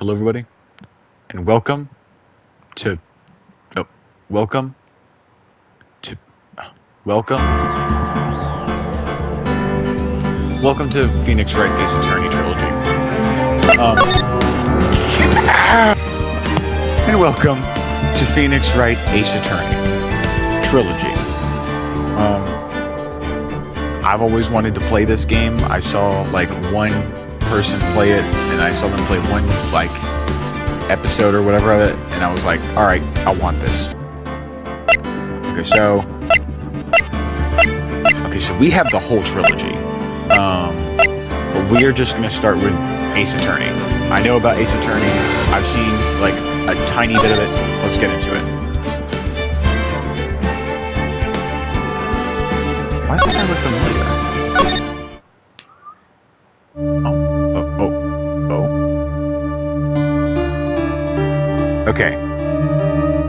Hello, everybody, and welcome to, oh, welcome to, welcome, welcome to Phoenix Wright Ace Attorney Trilogy, and welcome to Phoenix Wright Ace Attorney Trilogy. I've always wanted to play this game. I saw like one person play it, and I saw them play one like episode or whatever of it, and I was like, all right, I want this. Okay, so we have the whole trilogy, but we are just gonna start with Ace Attorney. I know about Ace Attorney. I've seen like a tiny bit of it. Let's get into it. Why does that look familiar? Okay.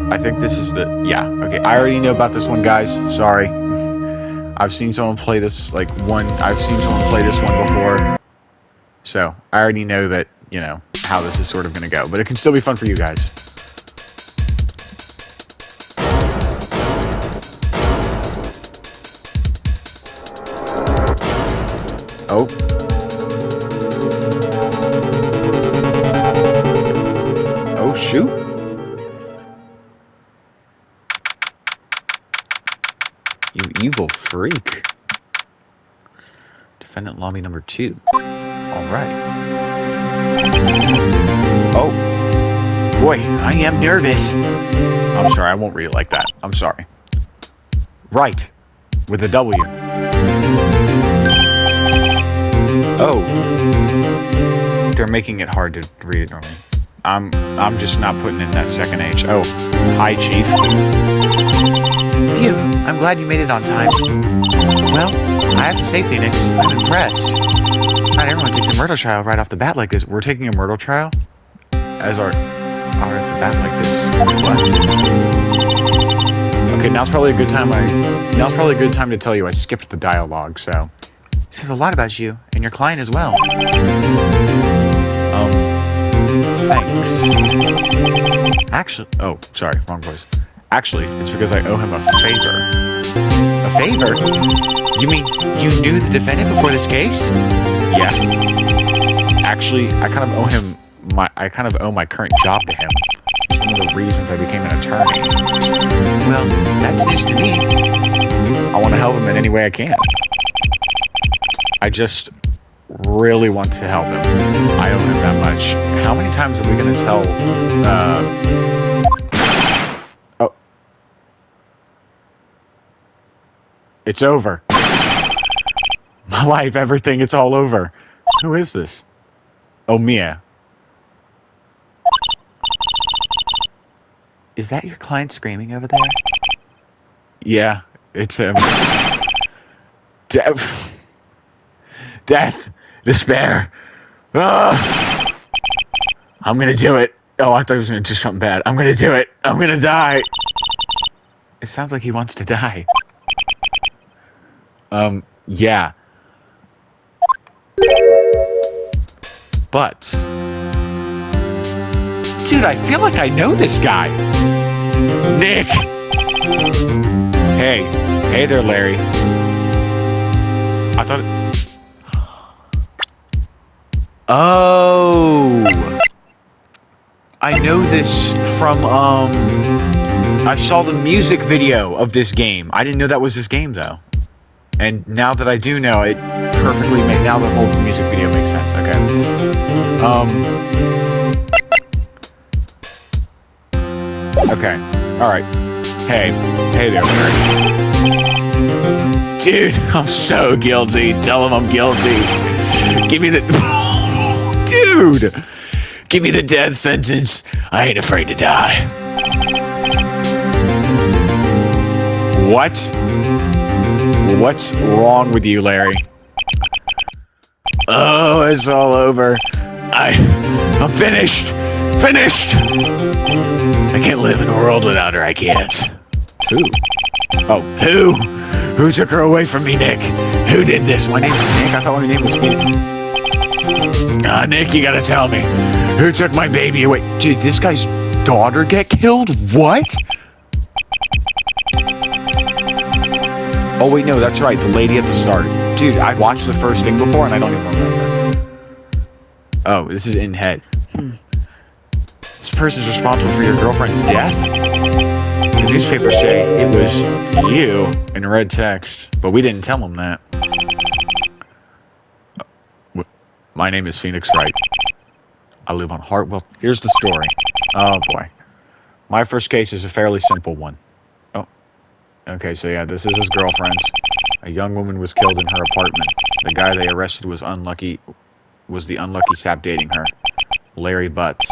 I think this is the... Yeah, okay. I already know about this one, guys. Sorry. I've seen someone play this, like, one... I've seen someone play this one before. So, I already know that, you know, how this is sort of gonna go. But it can still be fun for you guys. Oh. Oh, shoot. You evil freak. Defendant lobby number 2. Alright. Oh. Boy, I am nervous. I'm sorry, I won't read it like that. I'm sorry. Wright. With a W. Oh. They're making it hard to read it normally. I'm just not putting in that second H. Oh. Hi, Chief. Phew, I'm glad you made it on time. Well, I have to say, Phoenix, I'm impressed. Not everyone takes a murder trial right off the bat like this. We're taking a murder trial? As our off the bat like this? What? Okay, now's probably a good time to tell you I skipped the dialogue, so... It says a lot about you, and your client as well. Thanks. Actually... Oh, sorry, wrong voice. Actually, it's because I owe him a favor. A favor? You mean you knew the defendant before this case? Yeah. Actually, I kind of owe my current job to him. It's one of the reasons I became an attorney. Well, that's news to me. I want to help him in any way I can. I just really want to help him. I owe him that much. How many times are we going to tell, Oh. It's over. My life, everything, it's all over. Who is this? Oh, Mia. Is that your client screaming over there? Yeah, it's him. Death. Despair. Ah! I'm gonna do it. Oh, I thought he was gonna do something bad. I'm gonna do it. I'm gonna die. It sounds like he wants to die. Yeah. But... Dude, I feel like I know this guy. Nick! Hey. Hey there, Larry. I thought... Oh! I know this from, I saw the music video of this game. I didn't know that was this game, though. And now that I do know, it perfectly makes... Now the whole music video makes sense. Okay. Okay. Alright. Hey. Hey there, Larry. Dude, I'm so guilty. Tell him I'm guilty. Give me the... Dude! Give me the death sentence. I ain't afraid to die. What? What's wrong with you, Larry? Oh, it's all over. I'm finished. Finished! I can't live in a world without her. I can't. Who? Oh, who? Who took her away from me, Nick? Who did this? My name's Nick. I thought my name was Nick. Nick, you gotta tell me. Who took my baby away? Did this guy's daughter get killed? What? Oh, wait, no, that's right. The lady at the start. Dude, I've watched the first thing before, and I don't even remember. Oh, this is in head. This person's responsible for your girlfriend's death? The newspapers say it was you in red text, but we didn't tell them that. My name is Phoenix Wright. I live on Hartwell. Here's the story. Oh, boy. My first case is a fairly simple one. Oh. Okay, so yeah, this is his girlfriend. A young woman was killed in her apartment. The guy they arrested was the unlucky sap dating her. Larry Butts.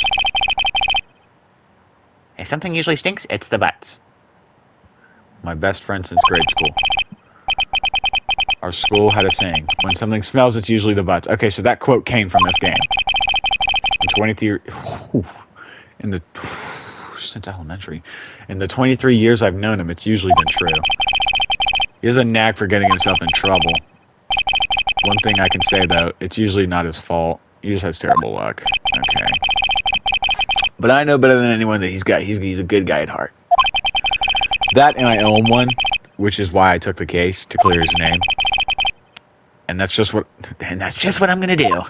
If something usually stinks, it's the butts. My best friend since grade school. Our school had a saying, when something smells, it's usually the butts. Okay, so that quote came from this game. Since elementary. In the 23 years I've known him, it's usually been true. He has a knack for getting himself in trouble. One thing I can say, though, it's usually not his fault. He just has terrible luck. Okay. But I know better than anyone that he's a good guy at heart. That, and I own one, which is why I took the case to clear his name. And that's just what I'm gonna do.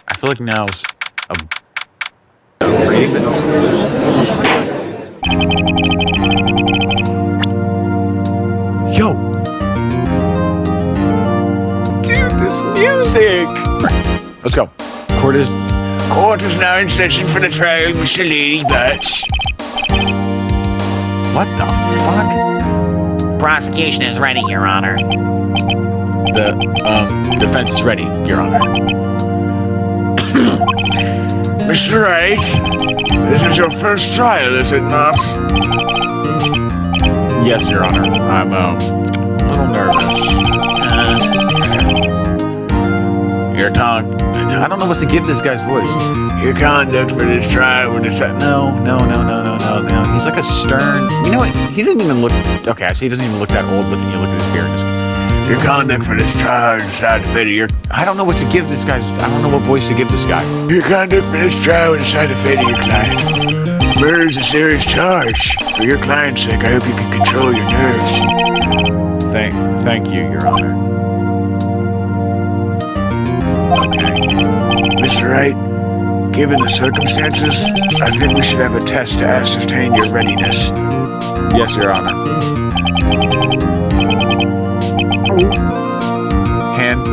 I feel like now's a raven. Yo, dude, this music. Let's go. Court is now in session for the trial of Mr. Lady Butts. What the fuck? Prosecution is ready, Your Honor. The defense is ready, Your Honor. Mr. Wright, this is your first trial, is it not? Yes, Your Honor. I'm a little nervous. Your tongue. I don't know what to give this guy's voice. Your conduct for this trial would decide. No. He's like a stern. You know what? He doesn't even look. Okay, I see he doesn't even look that old, but then you look at his beard and your conduct for this trial decided to fit your. I don't know what to give this guy. I don't know what voice to give this guy. Your conduct for this trial decided to fit your client. Murder is a serious charge. For your client's sake, I hope you can control your nerves. Thank you, Your Honor. Okay. Mr. Wright, given the circumstances, I think we should have a test to ascertain your readiness. Yes, Your Honor. Hand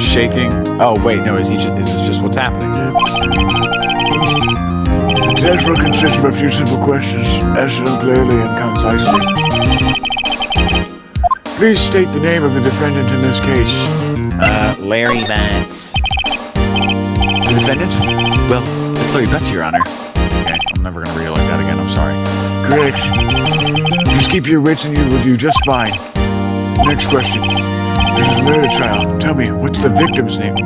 shaking. Oh, wait, no, is this just what's happening? The test will consist of a few simple questions, answer them clearly and concisely. Please state the name of the defendant in this case. Larry Butts. The defendant? Well, it's Larry Butts, Your Honor. Okay, I'm never gonna read it like that again, I'm sorry. Correct. Just keep your wits and you will do just fine. Next question. This is a murder trial. Tell me, what's the victim's name?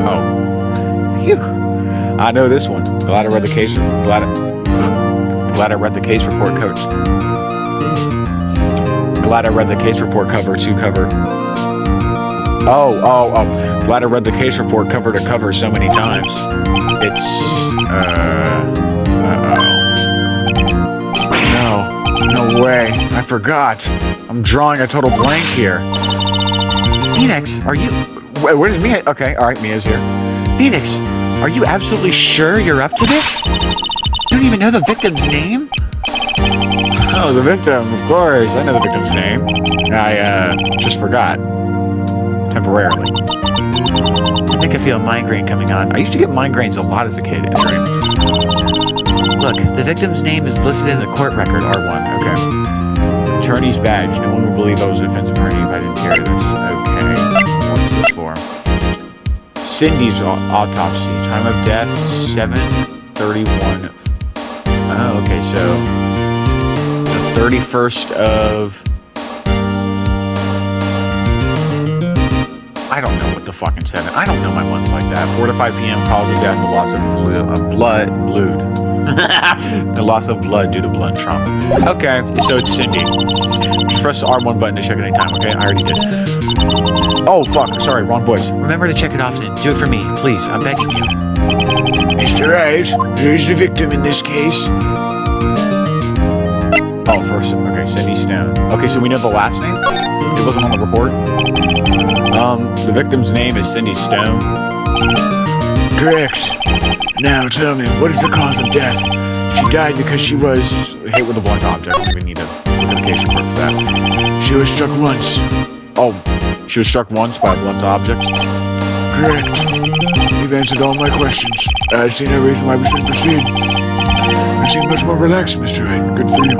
Oh. Phew. I know this one. Glad I read the case. Glad I read the case report coach. Glad I read the case report cover to cover. Oh. Glad I read the case report cover to cover so many times. It's, No way. I forgot. I'm drawing a total blank here. Phoenix, are you... Where's Mia? Okay, alright, Mia's here. Phoenix, are you absolutely sure you're up to this? You don't even know the victim's name? Oh, the victim, of course. I know the victim's name. I, just forgot. Temporarily. I think I feel a migraine coming on. I used to get migraines a lot as a kid. Look, the victim's name is listed in the court record, R1. Okay. Attorney's badge. No one would believe I was a defense attorney if I didn't carry this. Okay. What's this for? Cindy's autopsy. Time of death, 7/31. Oh, okay, so... the 31st of... I don't know what the fucking 7. I don't know my months like that. 4 to 5 p.m. cause of death, the loss of blood. The loss of blood due to blunt trauma. Okay, so it's Cindy. Just press the R1 button to check anytime, okay? I already did. Oh, fuck. Sorry, wrong voice. Remember to check it often. Do it for me, please. I'm begging you. Mr. Wright, who's the victim in this case? Oh, first. Okay, Cindy Stone. Okay, so we know the last name? It wasn't on the report? The victim's name is Cindy Stone. Correct. Now tell me, what is the cause of death? She died because she was... Hit with a blunt object. We need a identification proof for that. She was struck once. Oh, she was struck once by a blunt object? Correct. You've answered all my questions. I see no reason why we shouldn't proceed. You seem much more relaxed, Mr. Wright. Good for you.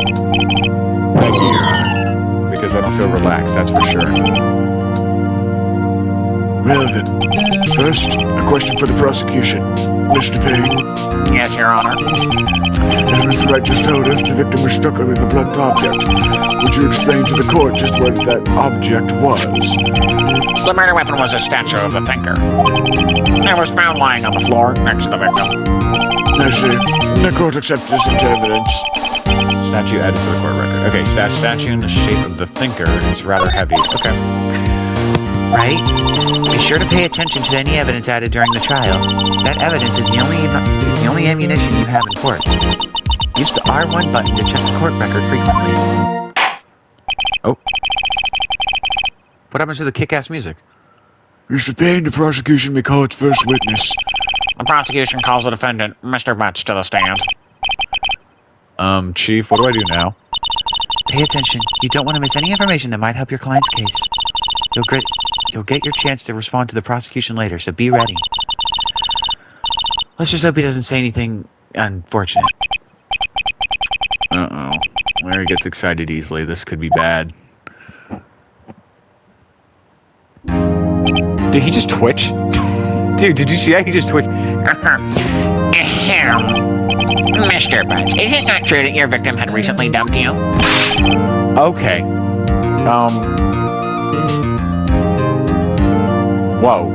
Thank you, Your Honor. Because I don't feel relaxed, that's for sure. Well then, first, a question for the prosecution. Mr. Payne. Yes, Your Honor. As Mr. Wright just told us, the victim was struck with a blunt object. Would you explain to the court just what that object was? The murder weapon was a statue of the thinker. It was found lying on the floor next to the victim. I see. The court accepts this into evidence. Statue added to the court record. Okay, so that statue in the shape of the thinker, it's rather heavy. Okay. Right? Be sure to pay attention to any evidence added during the trial. That evidence is the only ammunition you have in court. Use the R1 button to check the court record frequently. Oh. What happens to the kick-ass music? Mr. Payne, the prosecution may call its first witness. The prosecution calls the defendant, Mr. Butts, to the stand. Chief, what do I do now? Pay attention. You don't want to miss any information that might help your client's case. You'll get your chance to respond to the prosecution later, so be ready. Let's just hope he doesn't say anything unfortunate. Uh-oh. Larry gets excited easily. This could be bad. Did he just twitch? Dude, did you see that? He just twitched. Mr. Butts, is it not true that your victim had recently dumped you? Okay. Whoa.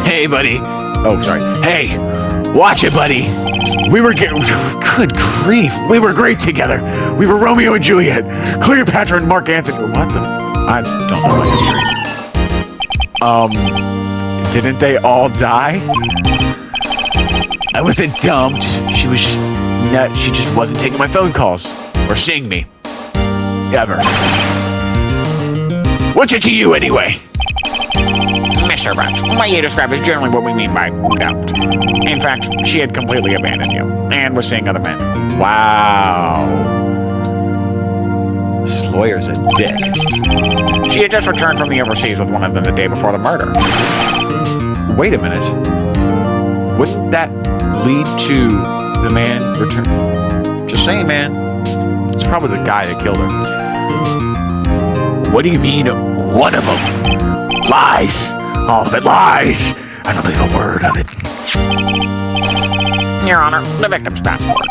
Hey, buddy. Oh, sorry. Hey, watch it, buddy. We were good grief. We were great together. We were Romeo and Juliet. Cleopatra and Mark Anthony. What the? I don't know my history. Didn't they all die? I wasn't dumped. She was just... No, she just wasn't taking my phone calls. Or seeing me. Ever. What's it to you, anyway? Mr. Butts, what you describe is generally what we mean by dumped. In fact, she had completely abandoned you, and was seeing other men. Wow. This lawyer's a dick. She had just returned from the overseas with one of them the day before the murder. Wait a minute. Wouldn't that lead to the man return? Just saying, man. It's probably the guy that killed her. What do you mean, one of them? Lies. All of it lies. I don't believe a word of it. Your Honor, the victim's passport.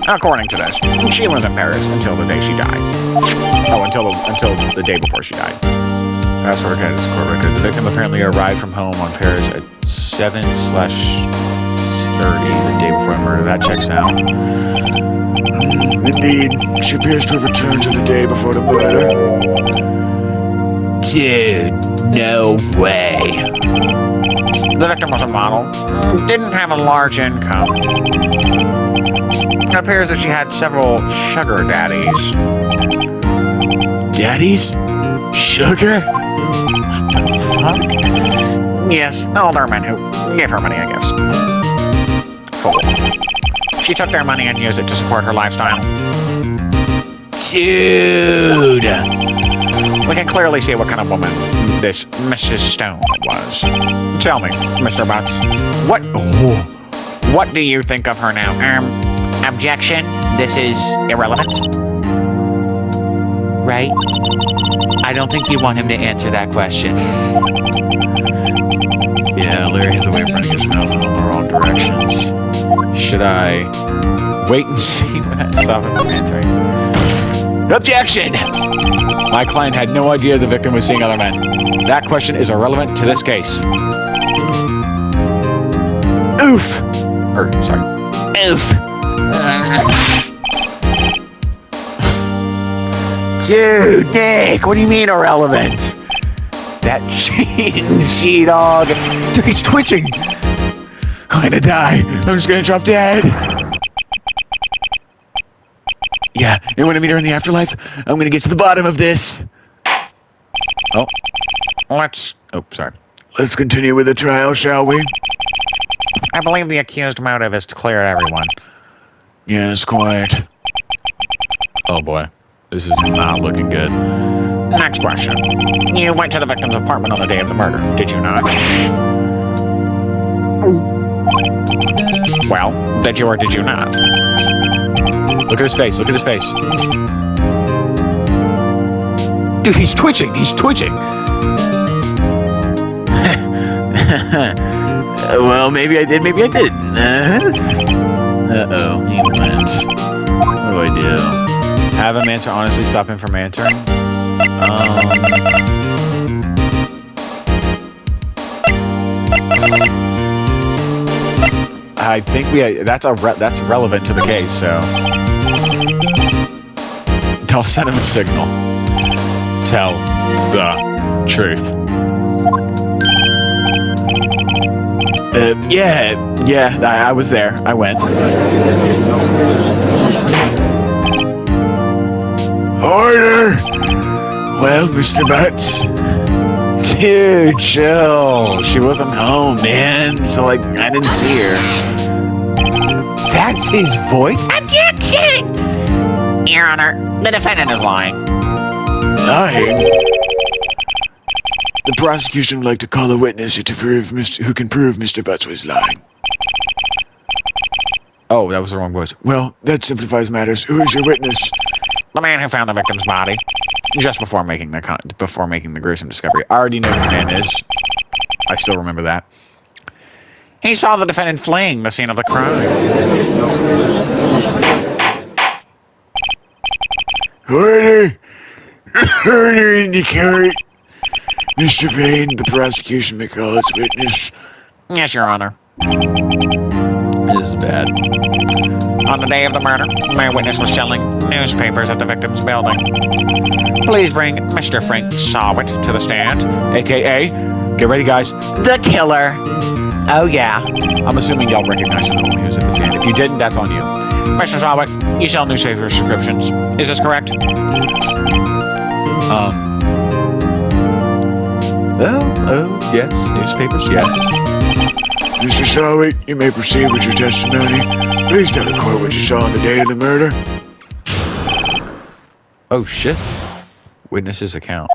According to this, she was in Paris until the day she died. Oh, until the day before she died. Passport had his court record. The victim apparently arrived from home on Paris at 7/30 the day before the murder. That checks out. Indeed, she appears to have returned to the day before the murder. Dude, no way. The victim was a model, didn't have a large income. It appears that she had several sugar daddies. Daddies? Sugar? What the fuck? Yes, older men who gave her money, I guess. Cool. She took their money and used it to support her lifestyle. Dude! We can clearly see what kind of woman this Mrs. Stone was. Tell me, Mr. Butts, what do you think of her now? Objection. This is irrelevant. Right? I don't think you want him to answer that question. Yeah, Larry has a way of running his mouth in all the wrong directions. Should I wait and see when I stop him from answering? Objection! My client had no idea the victim was seeing other men. That question is irrelevant to this case. Oof! Sorry. Oof. Dude, Nick, what do you mean irrelevant? That she-dog. Dude, he's twitching. I'm gonna die. I'm just gonna drop dead. Yeah, and when I meet her in the afterlife, I'm gonna get to the bottom of this. Oh. Let's... Oh, sorry. Let's continue with the trial, shall we? I believe the accused motive is to clear everyone. Yes, quite. Oh, boy. This is not looking good. Next question. You went to the victim's apartment on the day of the murder, did you not? Well, did you or did you not? Look at his face. Look at his face. Dude, he's twitching. He's twitching. Well, maybe I did, maybe I didn't. Uh-oh, he went. What do I do? Have him answer, honestly stop him from answering? I think that's relevant to the case, so I'll send him a signal. Tell the truth. Yeah, I was there. I went. Order! Well, Mr. Butts. Dude, chill. She wasn't home, man. So, like, I didn't see her. That's his voice? Objection! Your Honor, the defendant is lying. Lying? The prosecution would like to call a witness who can prove Mr. Butts was lying. Oh, that was the wrong voice. Well, that simplifies matters. Who is your witness? The man who found the victim's body. Just before making the gruesome discovery. I already know who the man is. I still remember that. He saw the defendant fleeing the scene of the crime. Order! Order in the court! Mr. Payne, the prosecution may call its witness. Yes, Your Honor. This is bad. On the day of the murder, my witness was selling newspapers at the victim's building. Please bring Mr. Frank Sawit to the stand, a.k.a. Get ready, guys. The killer. Oh, yeah. I'm assuming y'all recognize him when he was at the stand. If you didn't, that's on you. Mr. Sawit, you sell newspaper subscriptions. Is this correct? Oh, yes. Newspapers, yes. Mr. Sawit, you may proceed with your testimony. Please tell the court what you saw on the day of the murder. Oh, shit. Witness's account.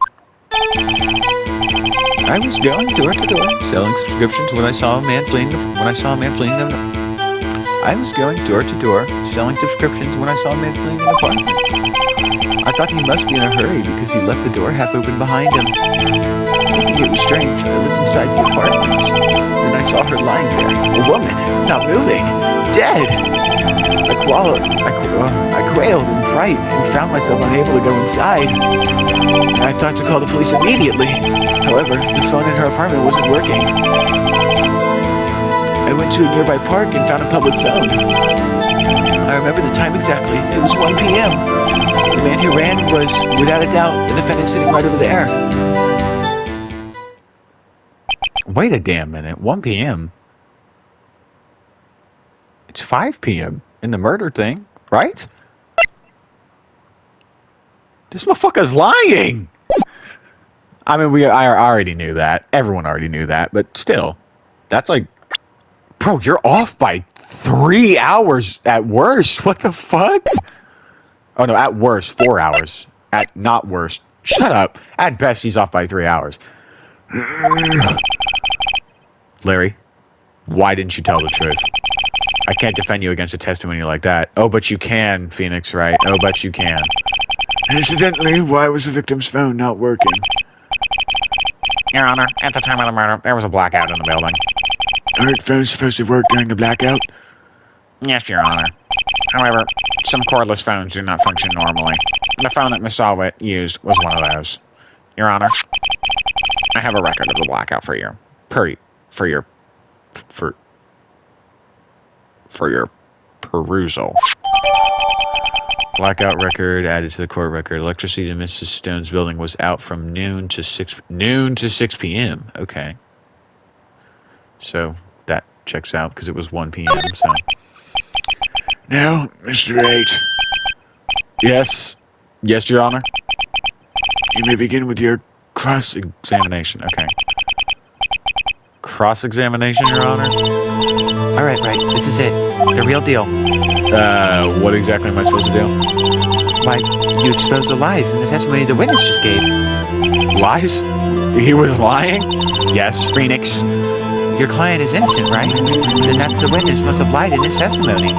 I was going door to door selling subscriptions when I saw a man fleeing. I was going door to door selling subscriptions when I saw a man fleeing an apartment. I thought he must be in a hurry because he left the door half open behind him. Thinking it was strange, I looked inside the apartment. Then I saw her lying there, a woman, not moving, dead. I quailed in fright and found myself unable to go inside. I thought to call the police immediately. However, the phone in her apartment wasn't working. I went to a nearby park and found a public phone. I remember the time exactly. It was 1 p.m. The man who ran was, without a doubt, the defendant sitting right over there. Wait a damn minute. 1 p.m.? It's 5 p.m. in the murder thing, right? This motherfucker's lying! I mean, I already knew that. Everyone already knew that, but still. That's like... Bro, you're off by 3 hours at worst. What the fuck? Oh, no, at worst, 4 hours. At not worst. Shut up. At best, he's off by 3 hours. Larry, why didn't you tell the truth? I can't defend you against a testimony like that. Oh, but you can, Phoenix, right? Oh, but you can. Incidentally, why was the victim's phone not working? Your Honor, at the time of the murder, there was a blackout in the building. Aren't phones supposed to work during a blackout? Yes, Your Honor. However, some cordless phones do not function normally. The phone that Miss Sawit used was one of those. Your Honor, I have a record of the blackout for you. For your perusal. Blackout record added to the court record. Electricity in Mrs. Stone's building was out from noon to 6 p.m. Okay. So that checks out because it was 1 p.m. So Now, Mr. Wright, yes, Your Honor. you may begin with your Examination. Okay. Cross-examination, Your Honor. All right, Wright. This is it. The real deal. What exactly am I supposed to do? Why, you exposed the lies in the testimony the witness just gave. Lies? He was lying? Yes, Phoenix. Your client is innocent, right? Then that the witness must have lied in his testimony.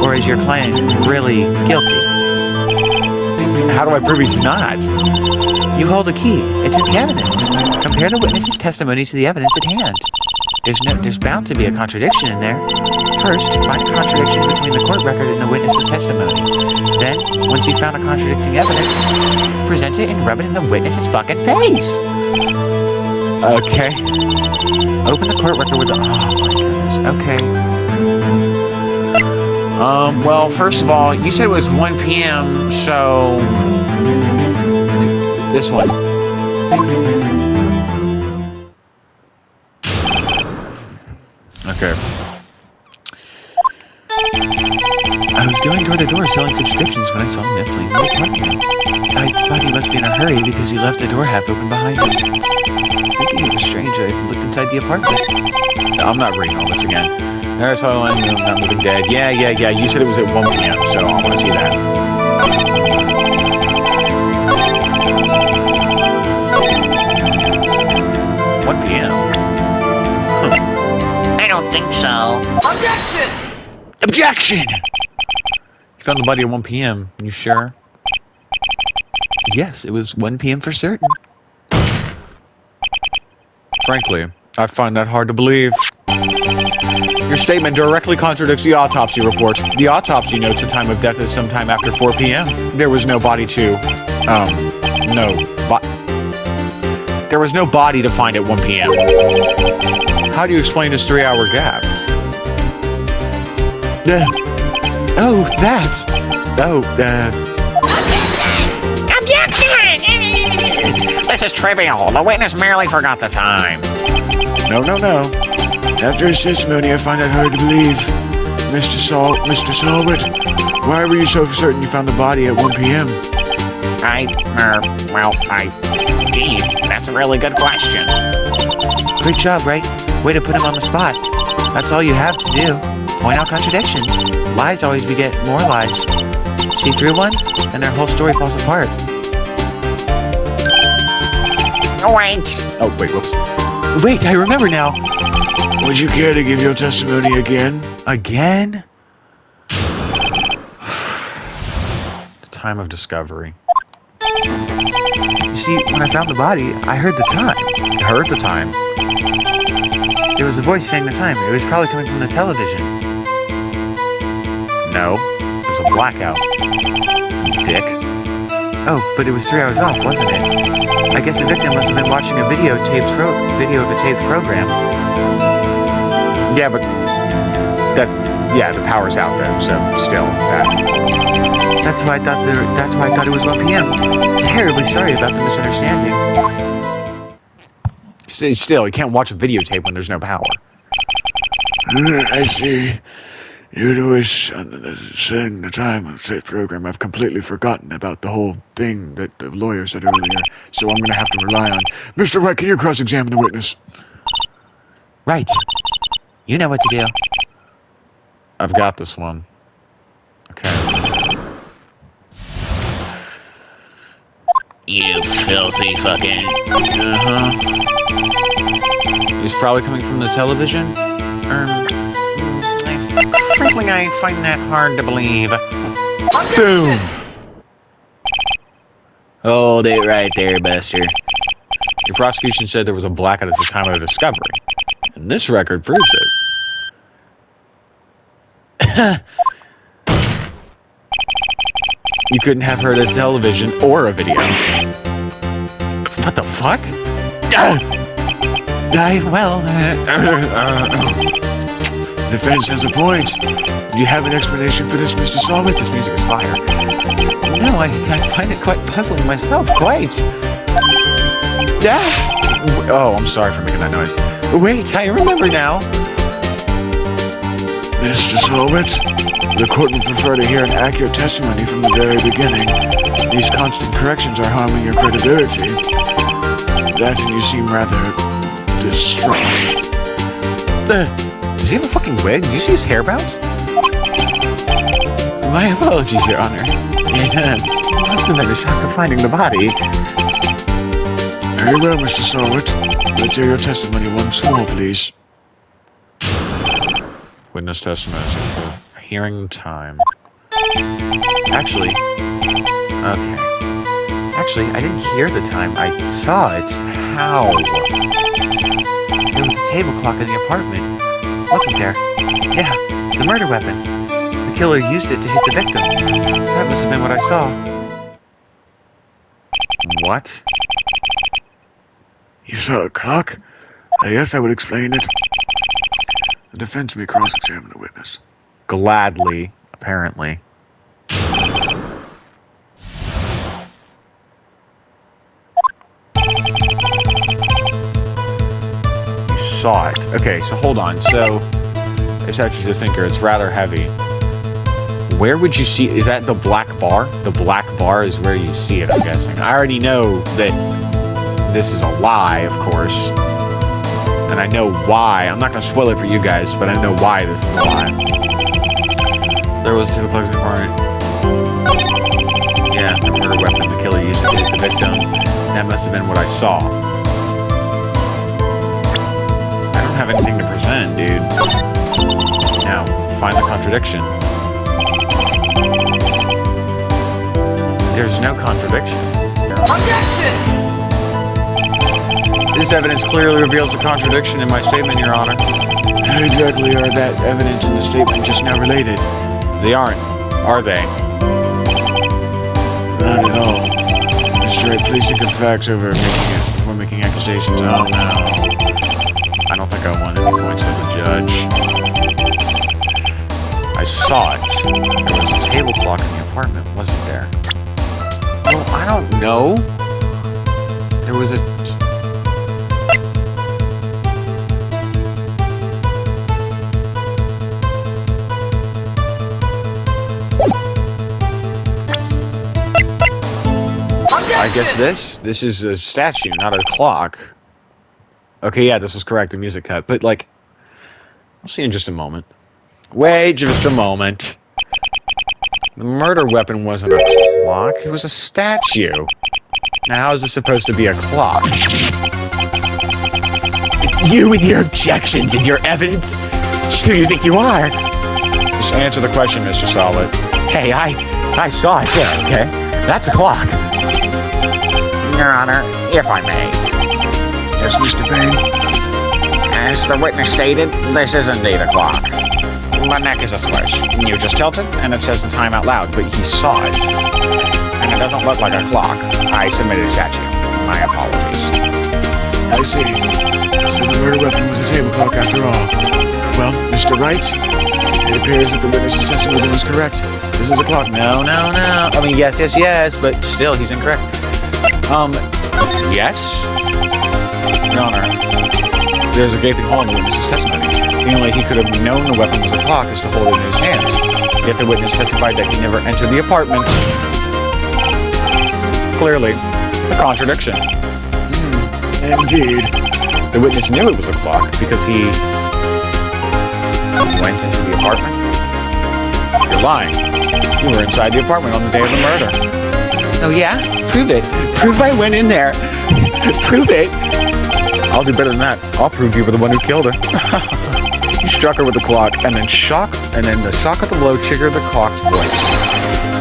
Or is your client really guilty? How do I prove he's not? You hold a key. It's in the evidence. Compare the witness's testimony to the evidence at hand. There's bound to be a contradiction in there. First, find a contradiction between the court record and the witness's testimony. Then, once you've found a contradicting evidence, present it and rub it in the witness's fucking face. Okay. Open the court record with the... Oh my goodness. Okay. Well, first of all, you said it was 1 p.m., so... This one. Okay. I was going door to door selling subscriptions when I saw him fleeing the apartment. I thought he must be in a hurry because he left the door half open behind him. Thinking it was strange, I looked inside the apartment. I'm not reading all this again. There's how I'm living dead. Yeah. You said it was at 1 p.m., so I want to see that. I don't think so. Objection! You found the body at 1 p.m. You sure? Yes, it was 1 p.m. for certain. Frankly, I find that hard to believe. Your statement directly contradicts the autopsy report. The autopsy notes the time of death as sometime after 4 p.m. There was no body to... There was no body to find at 1 p.m. How do you explain this 3-hour gap? Objection! This is trivial. The witness merely forgot the time. No. After his testimony, I find that hard to believe. Mr. Salbert, why were you so certain you found the body at 1 p.m.? Gee, that's a really good question. Great job, Wright. Way to put him on the spot. That's all you have to do. Point out contradictions. Lies always beget more lies. See through one, and their whole story falls apart. Wait. Oh, wait, whoops. Wait, I remember now. Would you care to give your testimony again? Again? The time of discovery. You see, when I found the body, I heard the time. You heard the time. There was a voice saying the time. It was probably coming from the television. No. There's a blackout. Dick. Oh, but it was 3 hours off, wasn't it? I guess the victim must have been watching a video of a taped program. Yeah, but... the power's out though, so still, that... That's why I thought it was 1 p.m. Terribly sorry about the misunderstanding. Still, you can't watch a videotape when there's no power. I see. You'd always saying the time of the tape program. I've completely forgotten about the whole thing that the lawyer said earlier, so I'm going to have to rely on... Mr. Wright, can you cross-examine the witness? Right. You know what to do. I've got this one. Okay. You filthy fucking... He's probably coming from the television? Frankly, I find that hard to believe. Boom! Hold it right there, Buster. Your prosecution said there was a blackout at the time of the discovery. And this record proves it. You couldn't have heard a television or a video. What the fuck? Defense has a point. Do you have an explanation for this, Mr. Solid? This music is fire. No, I find it quite puzzling myself, quite. Dad! Oh, I'm sorry for making that noise. Wait, I remember now. Mr. Solid, the court would prefer to hear an accurate testimony from the very beginning. These constant corrections are harming your credibility. That and you seem rather distraught. Does he have a fucking wig? Did you see his hair bounce? My apologies, Your Honor. It must have been a shock of finding the body. Very well, Mr. Solid. Let's hear your testimony once more, please. Witness testimony. Hearing time. Actually, okay. Actually, I didn't hear the time. I saw it. How? There was a table clock in the apartment, wasn't there? Yeah, the murder weapon. The killer used it to hit the victim. That must have been what I saw. What? You saw a clock? I guess that would explain it. The defense may cross-examine the witness. Gladly, apparently. You saw it. Okay, so hold on. So, it's actually the thinker. It's rather heavy. Where would you see? Is that the black bar? The black bar is where you see it, I'm guessing. I already know that this is a lie, of course. And I know why. I'm not going to spoil it for you guys, but I know why this is a lie. There was 2 o'clock in the apartment. Yeah, the murder weapon the killer used to hit the victim. That must have been what I saw. I don't have anything to present, dude. Now, find the contradiction. There's no contradiction. Objection! This evidence clearly reveals a contradiction in my statement, Your Honor. How exactly are that evidence and the statement just now related? They aren't, are they? Not at all. Mr. Wright, please think of facts over before making accusations. Oh, no. I don't think I want any points with the judge. I saw it. There was a table clock in the apartment, wasn't there? Well, I don't know. There was a... I guess this is a statue, not a clock. Okay, yeah, this was correct, the music cut. But, like, I'll see in just a moment. Wait just a moment. The murder weapon wasn't a clock, it was a statue. Now, how is this supposed to be a clock? You with your objections and your evidence? Who do you think you are? Just answer the question, Mr. Solid. Hey, I saw it there, okay? That's a clock. Your Honor, if I may. Yes, Mr. Payne? As the witness stated, this is indeed a clock. The neck is a switch. You just tilt it, and it says the time out loud, but he saw it. And it doesn't look like a clock. I submitted a statue. My apologies. I see. So the murder weapon was a table clock after all. Well, Mr. Wright, it appears that the witness's testimony was correct. This is a clock. No. I mean, yes, but still, he's incorrect. Yes? Your Honor, there's a gaping hole in the witness's testimony. The only way he could have known the weapon was a clock is to hold it in his hands. Yet the witness testified that he never entered the apartment. Clearly, a contradiction. Indeed. The witness knew it was a clock because he went into the apartment. You're lying. You were inside the apartment on the day of the murder. Oh yeah? Prove it. Prove I went in there. Prove it. I'll do better than that. I'll prove you were the one who killed her. You struck her with the clock, and then the shock of the blow triggered the clock's voice.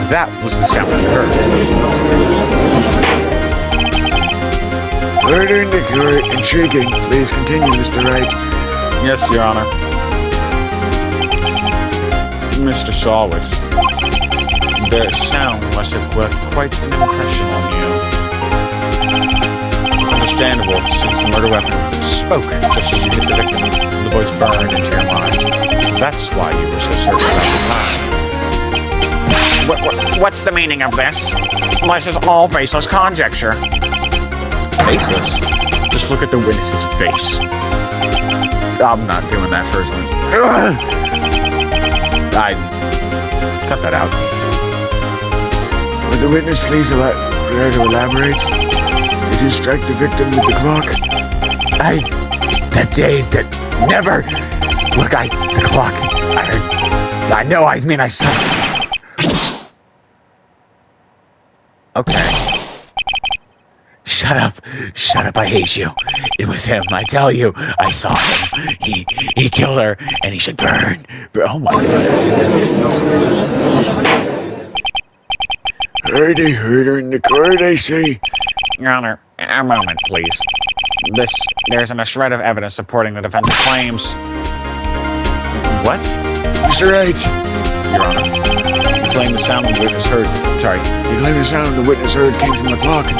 That was the sound you heard. Murder in the court. Intriguing. Please continue, Mr. Wright. Yes, Your Honor. Mr. Sawwitz, their sound must have left quite an impression on you. understandable since the murder weapon spoke just as you hit the victim. The voice burned into your mind. That's why you were so certain about the time. What's the meaning of this? This is all baseless conjecture. Baseless? Just look at the witness's face. I'm not doing that first one. I cut that out. Would the witness please prepare to elaborate? Did you strike the victim with the clock? Never. Look, the clock. I saw. Okay. Shut up, I hate you. It was him, I tell you. I saw him. He killed her, and he should burn. Oh my goodness. They heard her in the court, I say. Your Honor, a moment, please. There isn't a shred of evidence supporting the defense's claims. What? Mr. Wright. Your Honor, you claim the sound the witness heard. Sorry. You claim the sound the witness heard came from the clock. Do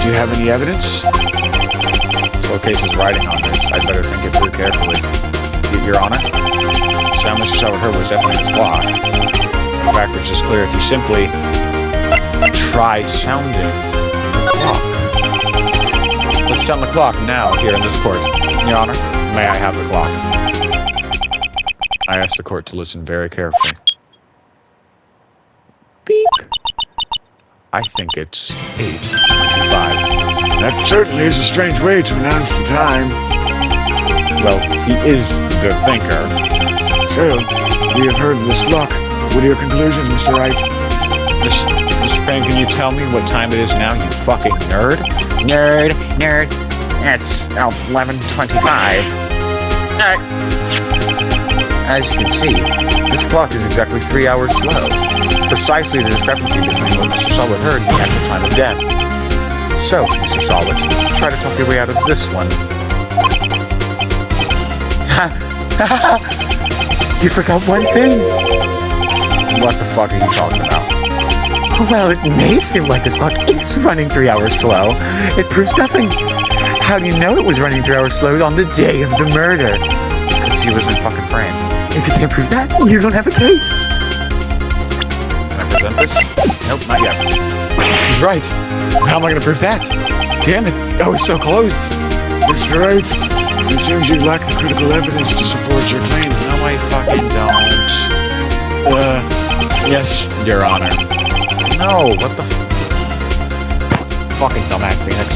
you have any evidence? This whole case is riding on this. I'd better think it through carefully. Your Honor, the sound Mr. Salvador heard was definitely his clock. In fact, which is clear if you simply try sounding the clock. Let's sound the clock now here in this court. Your Honor, may I have the clock? I ask the court to listen very carefully. Beep. I think it's 8:25. That certainly is a strange way to announce the time. Well, he is the thinker. So, we have heard this clock. What are your conclusions, Mr. Wright? Mr. Payne, can you tell me what time it is now, you fucking nerd? Nerd. It's 11:25. As you can see, this clock is exactly 3 hours slow. Precisely the discrepancy between what Mr. Solid heard and the actual time of death. So, Mr. Solid, try to talk your way out of this one. You forgot one thing. What the fuck are you talking about? Well, it may seem like this clock is running 3 hours slow. It proves nothing. How do you know it was running 3 hours slow on the day of the murder? Because he was in fucking France. If you can't prove that, you don't have a case. Can I present this? Nope, not yet. He's right. How am I going to prove that? Damn it. I was so close. Mr. Wright, it seems you lack the critical evidence to support your claim. No, I fucking don't. Yes, Your Honor. No, what the fucking dumbass Phoenix.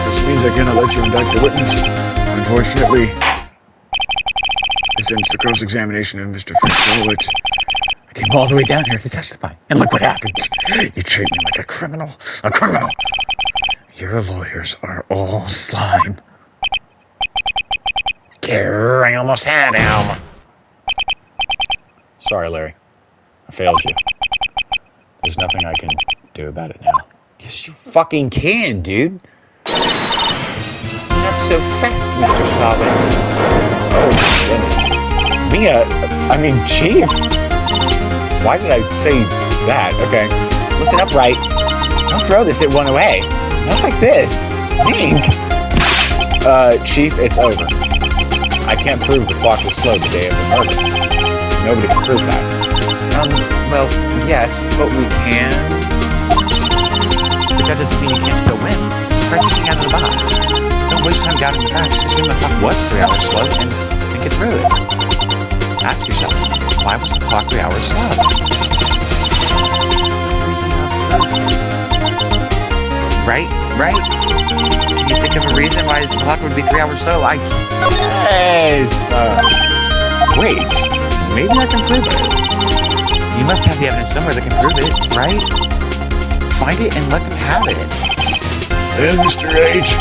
This means I cannot let you indict the witness. Unfortunately, this ends the cross-examination of Mr. Frank Solowitz. I came all the way down here to testify. And look what happens. You treat me like a criminal. A criminal. Your lawyers are all slime. I almost had him. Sorry, Larry. I failed you. There's nothing I can do about it now. Yes, you fucking can, dude. Not so fast, Mr. Solid. Oh, my goodness. Chief. Why did I say that? Okay. Listen up, Wright. Don't throw this at one away. Not like this. Think. Chief, it's over. I can't prove the clock was slow the day of the murder. Nobody can prove that. Well, yes, but we can. But that doesn't mean you can't still win. Try thinking out of the box. Don't waste time doubting the facts. Assume the clock was 3 hours slow and think it through it. Ask yourself, why was the clock 3 hours slow? Right? Can you think of a reason why this clock would be 3 hours slow? Yes! Wait. Maybe I can prove it. You must have the evidence somewhere that can prove it, right? Find it and let them have it. Well, Mr. H,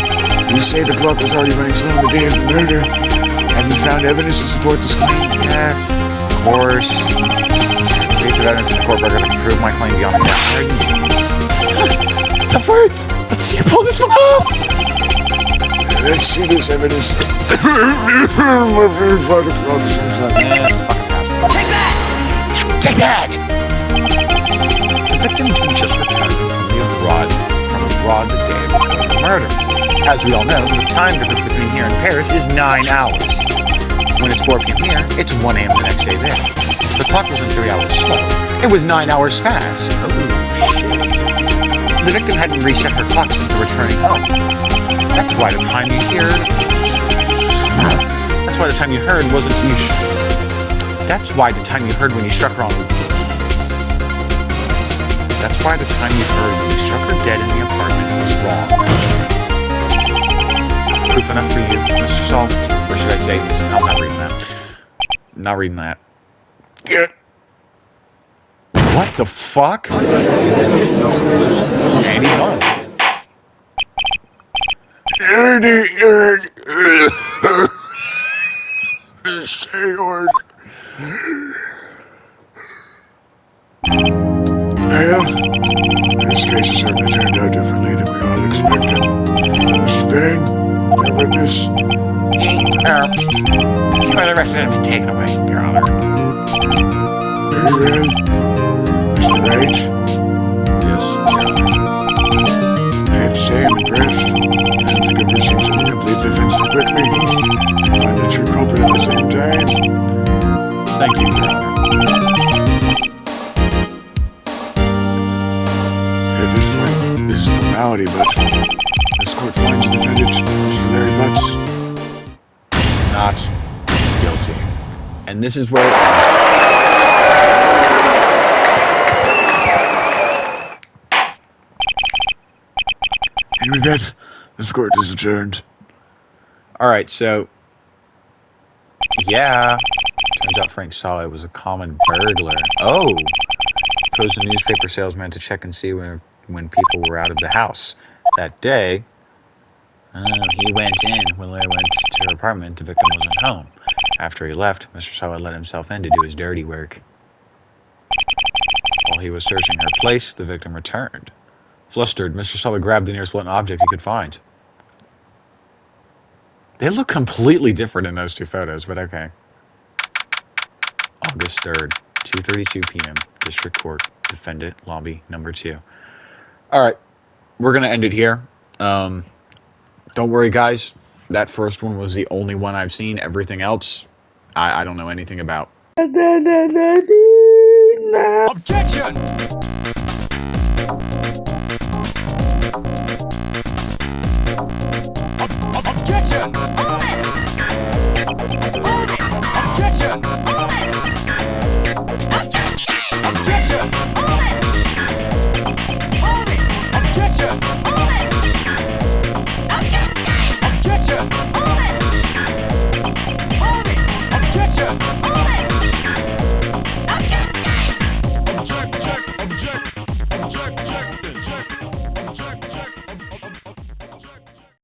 you say the clock was already running slow on the day of the murder. Have you found evidence to support this claim? Yes, of course. Piece of evidence in the court record that can prove my claim beyond the doubt. Some words! Let's see you pull this one off! Let's see this evidence. Take that! The victim just returned from abroad the day before the murder. as we all know, the time difference between here and Paris is 9 hours. When it's 4 p.m. here, it's 1 a.m. the next day there. The clock wasn't 3 hours slow. It was 9 hours fast. Oh, shit. The victim hadn't reset her clock since the returning home. That's why the time you heard... That's why the time you heard wasn't... That's why the time you heard when you struck her on... That's why the time you heard when you struck her dead in the apartment was wrong. Proof enough for you, Mr. Salt. Or should I say this? I'm not reading that. I'm not reading that. Get What the fuck? And he's gone. Stay on. Well, this case has certainly turned out differently than we all expected. Mr. Payne, your witness. You are the rest of him taken away, Your Honor. Very well. Mr. Wright. Yes, Your Honor. I have to say I'm impressed. I don't think I've ever seen someone complete their offense so quickly and find the true culprit at the same time. Thank you, Your Honor. At this point, this is a formality, but this court finds the defendant, Mr. Larry Butts, Not guilty. And this is where it ends. and with that, this court is adjourned. Alright, so... Yeah. Turns out Frank saw it was a common burglar. Oh! Chose a newspaper salesman to check and see when people were out of the house. That day... he went in. When Larry went to her apartment, the victim wasn't home. After he left, Mr. Sawa let himself in to do his dirty work. While he was searching her place, the victim returned. Flustered, Mr. Sawa grabbed the nearest blunt object he could find. They look completely different in those two photos, but okay. August 3rd, 2:32 p.m. District Court, Defendant, Lobby, number 2. Alright, we're going to end it here. Don't worry, guys. That first one was the only one I've seen. Everything else, I don't know anything about. Objection! Objection! Objection! Objection!